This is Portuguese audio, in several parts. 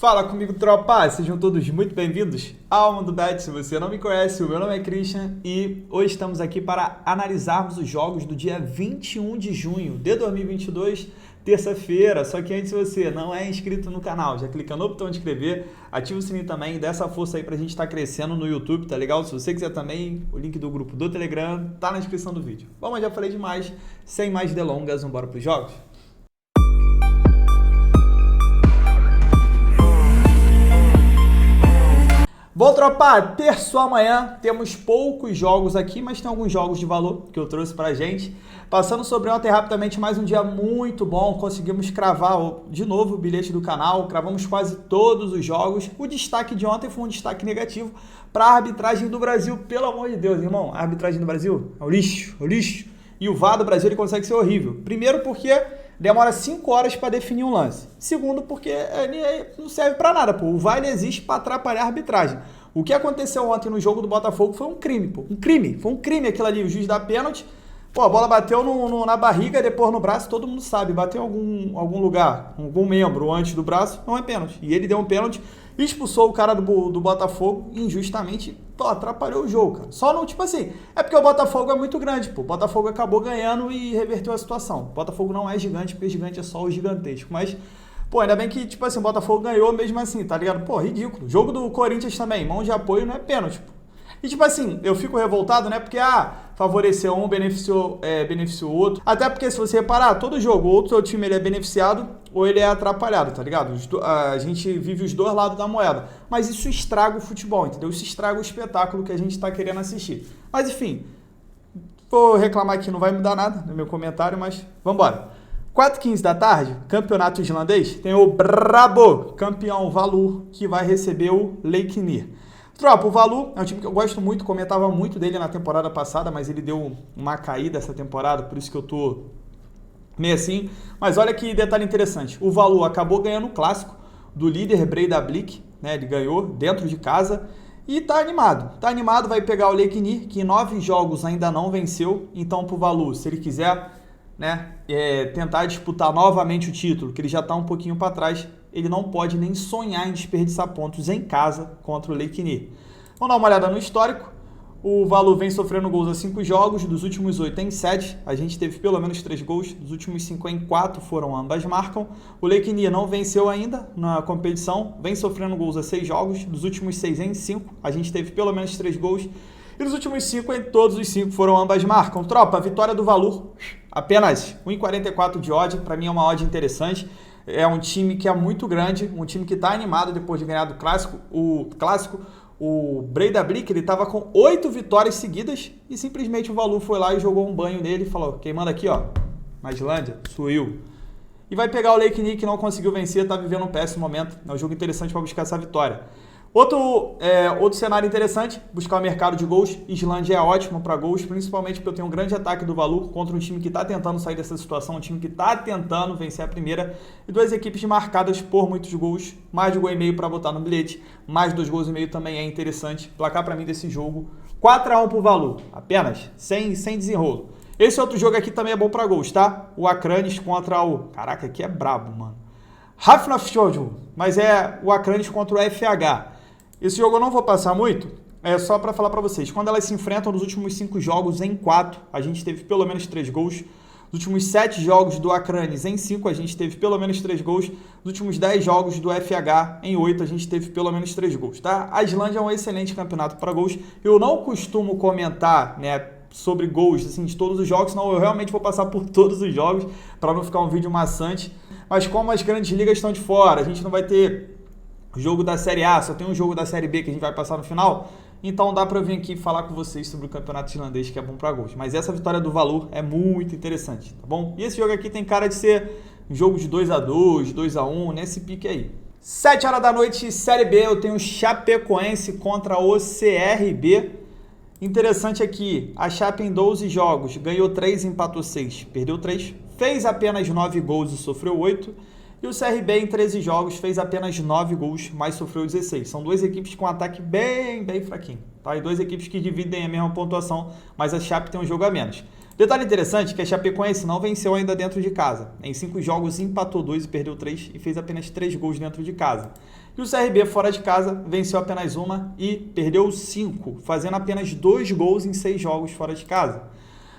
Fala comigo, tropa! Sejam todos muito bem-vindos ao Mundo Bet. Se você não me conhece, o meu nome é Christian e hoje estamos aqui para analisarmos os jogos do dia 21 de junho de 2022, terça-feira. Só que antes, se você não é inscrito no canal, já clica no botão de inscrever, ativa o sininho também, dá essa força aí pra gente estar crescendo no YouTube, tá legal? Se você quiser também, o link do grupo do Telegram tá na descrição do vídeo. Bom, mas já falei demais, sem mais delongas, vamos embora pros jogos? Bom, tropa, terça amanhã temos poucos jogos aqui, mas tem alguns jogos de valor que eu trouxe pra gente. Passando sobre ontem rapidamente, mais um dia muito bom, conseguimos cravar de novo o bilhete do canal, cravamos quase todos os jogos. O destaque de ontem foi um destaque negativo para a arbitragem do Brasil, pelo amor de Deus, irmão, a arbitragem do Brasil é o lixo, é o lixo. E o VAR do Brasil ele consegue ser horrível. Primeiro porque demora 5 horas para definir um lance. Segundo, porque ele não serve para nada, pô. O VAR ele existe para atrapalhar a arbitragem. O que aconteceu ontem no jogo do Botafogo foi um crime, pô. Um crime. Foi um crime aquilo ali. O juiz dá pênalti. Pô, a bola bateu na barriga, depois no braço, todo mundo sabe. Bateu em algum lugar, algum membro antes do braço, não é pênalti. E ele deu um pênalti, expulsou o cara do Botafogo injustamente, pô, atrapalhou o jogo, cara. Só não, tipo assim, é porque o Botafogo é muito grande, pô. O Botafogo acabou ganhando e reverteu a situação. O Botafogo não é gigante, porque gigante é só o gigantesco. Mas, pô, ainda bem que, tipo assim, o Botafogo ganhou mesmo assim, tá ligado? Pô, ridículo. Jogo do Corinthians também, mão de apoio não é pênalti, pô. E tipo assim, eu fico revoltado, né? Porque, favoreceu um, beneficiou o outro. Até porque, se você reparar, todo jogo, ou o seu time ele é beneficiado ou ele é atrapalhado, tá ligado? A gente vive os dois lados da moeda. Mas isso estraga o futebol, entendeu? Isso estraga o espetáculo que a gente tá querendo assistir. Mas enfim, vou reclamar que não vai mudar nada no meu comentário, mas vambora. 4h15 da tarde, campeonato islandês, tem o brabo campeão Valur, que vai receber o Leiknir. Tropa, o Valur é um time que eu gosto muito, comentava muito dele na temporada passada, mas ele deu uma caída essa temporada, por isso que eu tô meio assim. Mas olha que detalhe interessante, o Valur acabou ganhando o clássico do líder Breiðablik, né? Ele ganhou dentro de casa e tá animado, vai pegar o Leiknir, que em 9 jogos ainda não venceu, então pro Valur, se ele quiser, né, tentar disputar novamente o título, que ele já está um pouquinho para trás, ele não pode nem sonhar em desperdiçar pontos em casa contra o Leiknir. Vamos dar uma olhada no histórico. O Valur vem sofrendo gols a 5 jogos, dos últimos 8 em 7, a gente teve pelo menos 3 gols, dos últimos 5 em 4 foram ambas marcam. O Leiknir não venceu ainda na competição, vem sofrendo gols a 6 jogos, dos últimos 6 em 5, a gente teve pelo menos 3 gols. E nos últimos 5, em todos os 5 foram ambas marcam. Tropa, a vitória do Valur, apenas 1,44 de odd, para mim é uma odd interessante. É um time que é muito grande, um time que está animado depois de ganhar do clássico. O Breiðablik, ele estava com 8 vitórias seguidas e simplesmente o Valur foi lá e jogou um banho nele e falou, quem manda aqui, ó, na Islândia, sou eu. E vai pegar o Leiknir, que não conseguiu vencer, está vivendo um péssimo momento. É um jogo interessante para buscar essa vitória. Outro cenário interessante, buscar o mercado de gols. Islândia é ótimo para gols, principalmente porque eu tenho um grande ataque do Valur contra um time que está tentando sair dessa situação, um time que está tentando vencer a primeira, e 2 equipes marcadas por muitos gols, mais de 1,5 gol para botar no bilhete, mais 2,5 gols também é interessante. Placar para mim desse jogo, 4-1 pro Valur, apenas, sem desenrolo. Esse outro jogo aqui também é bom para gols, tá? O Akranes contra o... Caraca, aqui é brabo, mano. Hafnarfjordur, mas é o Akranes contra o FH. Esse jogo eu não vou passar muito, é só para falar para vocês. Quando elas se enfrentam nos últimos 5 jogos, em 4, a gente teve pelo menos 3 gols. Nos últimos 7 jogos do Akranes, em 5, a gente teve pelo menos 3 gols. Nos últimos 10 jogos do FH, em 8, a gente teve pelo menos 3 gols, tá? A Islândia é um excelente campeonato para gols. Eu não costumo comentar, né, sobre gols assim, de todos os jogos, senão eu realmente vou passar por todos os jogos, para não ficar um vídeo maçante. Mas como as grandes ligas estão de fora, a gente não vai ter jogo da Série A, só tem um jogo da Série B que a gente vai passar no final, então dá para eu vir aqui falar com vocês sobre o campeonato islandês, que é bom para gols. Mas essa vitória do Valur é muito interessante, tá bom? E esse jogo aqui tem cara de ser um jogo de 2-2, 2-1, nesse pique aí. 7 horas da noite, Série B, eu tenho Chapecoense contra o CRB. Interessante aqui, a Chape em 12 jogos, ganhou 3, empatou 6, perdeu 3, fez apenas 9 gols e sofreu 8. E o CRB em 13 jogos fez apenas 9 gols, mas sofreu 16. São 2 equipes com um ataque bem fraquinho. Tá? E 2 equipes que dividem a mesma pontuação, mas a Chape tem um jogo a menos. Detalhe interessante que a Chapecoense não venceu ainda dentro de casa. Em 5 jogos empatou 2 e perdeu 3 e fez apenas 3 gols dentro de casa. E o CRB fora de casa venceu apenas uma e perdeu 5, fazendo apenas 2 gols em 6 jogos fora de casa.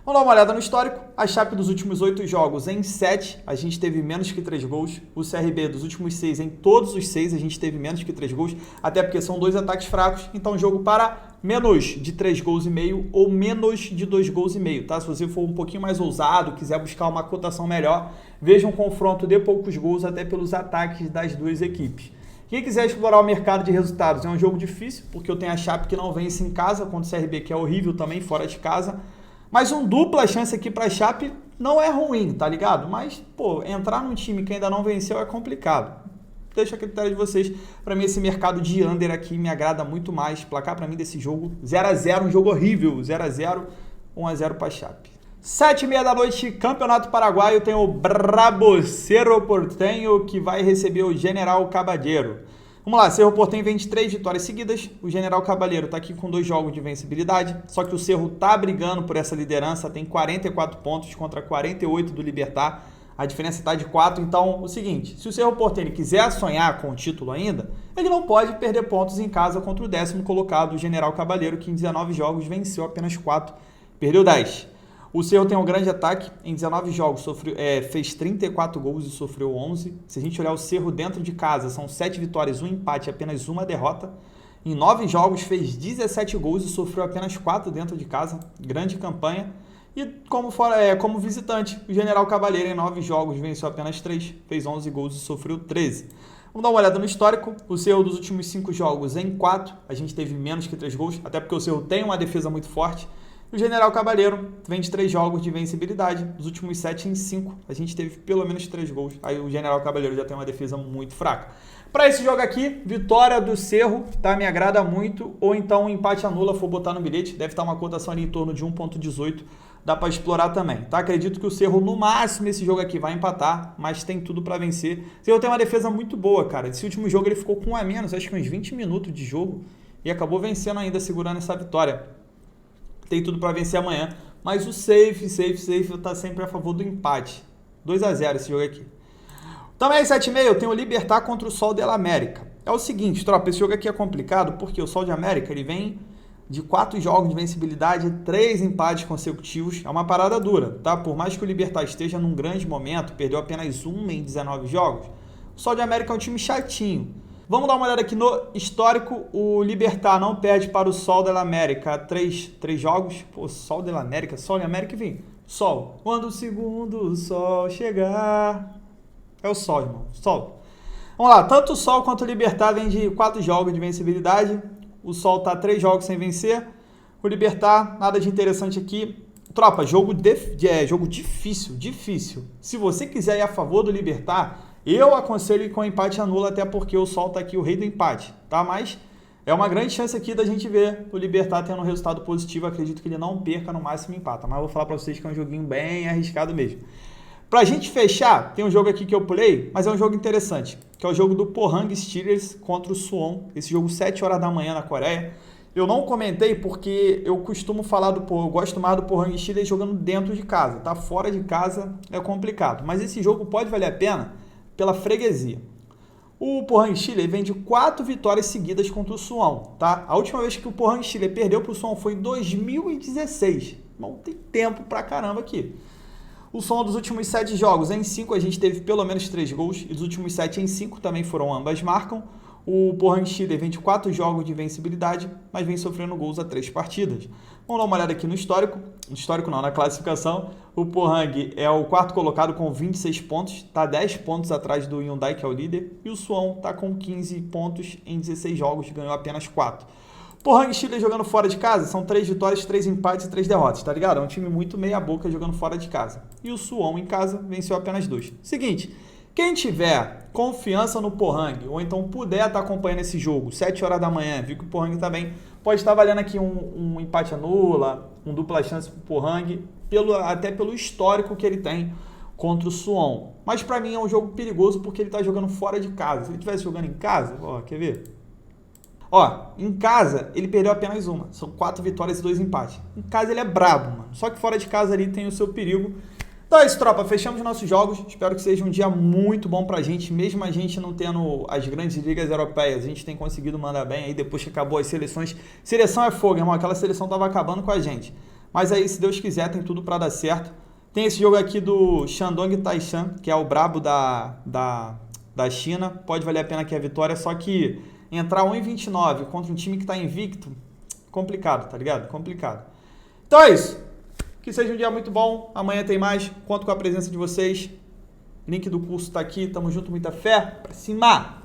Vamos dar uma olhada no histórico. A Chape dos últimos 8 jogos, em 7, a gente teve menos que 3 gols. O CRB dos últimos 6, em todos os 6, a gente teve menos que 3 gols. Até porque são 2 ataques fracos. Então, jogo para menos de 3 gols e meio ou menos de 2 gols e meio, tá? Se você for um pouquinho mais ousado, quiser buscar uma cotação melhor, veja um confronto de poucos gols até pelos ataques das duas equipes. Quem quiser explorar o mercado de resultados, é um jogo difícil, porque eu tenho a Chape que não vence em casa, contra o CRB que é horrível também, fora de casa. Mas um dupla chance aqui para a Chape não é ruim, tá ligado? Mas, pô, entrar num time que ainda não venceu é complicado. Deixa a critério de vocês. Para mim, esse mercado de under aqui me agrada muito mais. Placar para mim desse jogo, 0x0, um jogo horrível. 0x0, 1x0 para a Chape. 7h30 da noite, Campeonato Paraguaio, tem o Brabo Cerro Porteño que vai receber o General Caballero. Vamos lá, Cerro Porteño vem de 3 vitórias seguidas, o General Caballero está aqui com 2 jogos de vencibilidade, só que o Cerro está brigando por essa liderança, tem 44 pontos contra 48 do Libertad, a diferença está de 4, então, o seguinte, se o Cerro Porteño quiser sonhar com o título ainda, ele não pode perder pontos em casa contra o 10º colocado, o General Caballero, que em 19 jogos venceu apenas 4, perdeu 10. O Cerro tem um grande ataque, em 19 jogos fez 34 gols e sofreu 11. Se a gente olhar o Cerro dentro de casa, são 7 vitórias, 1 empate e apenas 1 derrota. Em 9 jogos fez 17 gols e sofreu apenas 4 dentro de casa, grande campanha. E como visitante, o General Caballero em 9 jogos venceu apenas 3, fez 11 gols e sofreu 13. Vamos dar uma olhada no histórico. O Cerro dos últimos 5 jogos em 4, a gente teve menos que 3 gols, até porque o Cerro tem uma defesa muito forte. O General Caballero vem de 3 jogos de vencibilidade, dos últimos 7 em 5, a gente teve pelo menos 3 gols. Aí o General Caballero já tem uma defesa muito fraca. Para esse jogo aqui, vitória do Cerro, tá? Me agrada muito. Ou então um empate anula, for botar no bilhete, deve estar uma cotação ali em torno de 1,18. Dá para explorar também, tá? Acredito que o Cerro, no máximo, esse jogo aqui vai empatar, mas tem tudo para vencer. O Cerro tem uma defesa muito boa, cara. Esse último jogo ele ficou com 1 a menos, acho que uns 20 minutos de jogo, e acabou vencendo ainda, segurando essa vitória. Tem tudo para vencer amanhã, mas o safe tá sempre a favor do empate. 2x0 esse jogo aqui. Também às 7h30 eu tenho o Libertad contra o Sol de América. É o seguinte, tropa, esse jogo aqui é complicado porque o Sol de América ele vem de 4 jogos de vencibilidade, 3 empates consecutivos. É uma parada dura, tá? Por mais que o Libertad esteja num grande momento, perdeu apenas 1 em 19 jogos, o Sol de América é um time chatinho. Vamos dar uma olhada aqui no histórico. O Libertad não perde para o Sol de América 3 jogos. Pô, Sol de América, Sol de América, enfim. Sol. Quando o segundo sol chegar... É o Sol, irmão. Sol. Vamos lá. Tanto o Sol quanto o Libertad vem de 4 jogos de vencibilidade. O Sol tá 3 jogos sem vencer. O Libertad, nada de interessante aqui. Tropa, jogo difícil. Se você quiser ir a favor do Libertad, eu aconselho ir com empate anula, até porque o Sol tá aqui o rei do empate, tá? Mas é uma grande chance aqui da gente ver o Libertad tendo um resultado positivo. Acredito que ele não perca, no máximo empata. Mas eu vou falar para vocês que é um joguinho bem arriscado mesmo. Pra gente fechar, tem um jogo aqui que eu pulei, mas é um jogo interessante, que é o jogo do Pohang Steelers contra o Suwon. Esse jogo 7 horas da manhã na Coreia. Eu não comentei porque eu costumo falar eu gosto mais do Pohang Steelers jogando dentro de casa, tá? Fora de casa é complicado, mas esse jogo pode valer a pena pela freguesia. O Pohang Steelers vem de 4 vitórias seguidas contra o Suwon, tá? A última vez que o Pohang Steelers perdeu para o Suwon foi em 2016. Bom, tem tempo pra caramba aqui. O Suwon dos últimos 7 jogos, em 5 a gente teve pelo menos 3 gols, e dos últimos 7 em 5 também foram ambas marcam. O Pohang Steelers vem de 4 jogos de vencibilidade, mas vem sofrendo gols a 3 partidas. Vamos dar uma olhada aqui no histórico. No histórico não, na classificação. O Pohang é o 4º colocado com 26 pontos, está 10 pontos atrás do Hyundai, que é o líder. E o Suwon está com 15 pontos em 16 jogos, ganhou apenas 4. Pohang Steelers jogando fora de casa, são 3 vitórias, 3 empates e 3 derrotas, tá ligado? É um time muito meia boca jogando fora de casa. E o Suwon em casa venceu apenas 2. Seguinte, quem tiver confiança no Pohang, ou então puder estar acompanhando esse jogo, 7 horas da manhã, viu que o Pohang tá bem, pode estar valendo aqui um empate anula, um dupla chance pro Pohang, até pelo histórico que ele tem contra o Suwon. Mas pra mim é um jogo perigoso porque ele tá jogando fora de casa. Se ele estivesse jogando em casa, ó, quer ver? Ó, em casa ele perdeu apenas uma. São 4 vitórias e 2 empates. Em casa ele é brabo, mano. Só que fora de casa ali tem o seu perigo. Então é isso, tropa. Fechamos nossos jogos. Espero que seja um dia muito bom pra gente. Mesmo a gente não tendo as grandes ligas europeias, a gente tem conseguido mandar bem aí depois que acabou as seleções. Seleção é fogo, irmão. Aquela seleção tava acabando com a gente. Mas aí, se Deus quiser, tem tudo pra dar certo. Tem esse jogo aqui do Shandong Taishan, que é o brabo da China. Pode valer a pena aqui a vitória, só que entrar 1,29 contra um time que tá invicto, complicado, tá ligado? Complicado. Então é isso. Que seja um dia muito bom. Amanhã tem mais. Conto com a presença de vocês. Link do curso tá aqui. Tamo junto, muita fé. Pra cima!